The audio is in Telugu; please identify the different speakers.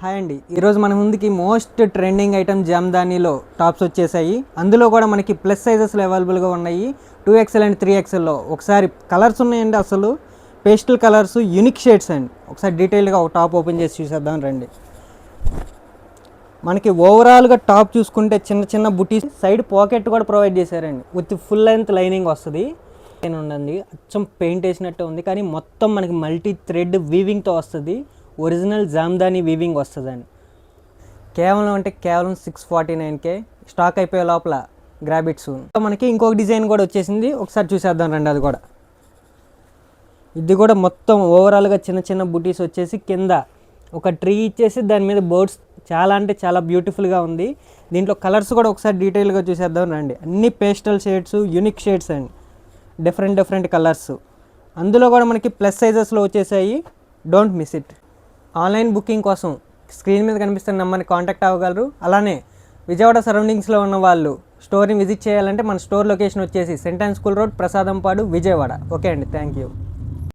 Speaker 1: హాయ్ అండి, ఈరోజు మన ముందుకి మోస్ట్ ట్రెండింగ్ ఐటమ్ జామ్దానీలో టాప్స్ వచ్చేసాయి. అందులో కూడా మనకి ప్లస్ సైజెస్లో అవైలబుల్గా ఉన్నాయి. 2XL and 3XLలో. ఒకసారి కలర్స్ ఉన్నాయండి, అసలు పేస్టల్ కలర్స్, యూనిక్ షేడ్స్ అండి. ఒకసారి డీటెయిల్గా ఒక టాప్ ఓపెన్ చేసి చూసేద్దాం రండి. మనకి ఓవరాల్గా టాప్ చూసుకుంటే చిన్న చిన్న బుటీస్, సైడ్ పాకెట్ కూడా ప్రొవైడ్ చేశారండి. విత్ ఫుల్ లెంత్ లైనింగ్ వస్తుంది. ఉండండి, అచ్చం పెయింట్ వేసినట్టే ఉంది, కానీ మొత్తం మనకి మల్టీ థ్రెడ్ వీవింగ్తో వస్తుంది. ఒరిజినల్ జామ్దానీ వీవింగ్ వస్తుందండి. కేవలం 649K. స్టాక్ అయిపోయే లోపల గ్రాబ్ ఇట్ సూన్. మనకి ఇంకొక డిజైన్ కూడా వచ్చేసింది, ఒకసారి చూసేద్దాం రండి. అది కూడా ఇది కూడా మొత్తం ఓవరాల్గా చిన్న చిన్న బుటీస్ వచ్చేసి కింద ఒక ట్రీ ఇచ్చేసి దాని మీద బర్డ్స్ చాలా అంటే చాలా బ్యూటిఫుల్గా ఉంది. దీంట్లో కలర్స్ కూడా ఒకసారి డీటెయిల్గా చూసేద్దాం రండి. అన్ని పేస్టల్ షేడ్స్, యూనిక్ షేడ్స్ అండి, డిఫరెంట్ కలర్స్. అందులో కూడా మనకి ప్లస్ సైజెస్లో వచ్చేసాయి. Don't miss it. Online booking కోసం స్క్రీన్ మీద కనిపిస్తున్న నెంబర్ని కాంటాక్ట్ అవ్వగలరు. అలానే విజయవాడ సరౌండింగ్స్లో ఉన్న వాళ్ళు స్టోర్ని విజిట్ చేయాలంటే మన స్టోర్ లొకేషన్ వచ్చేసి saint and school road, Prasadampadu, Vijayawada. Okay అండి, థ్యాంక్ యూ.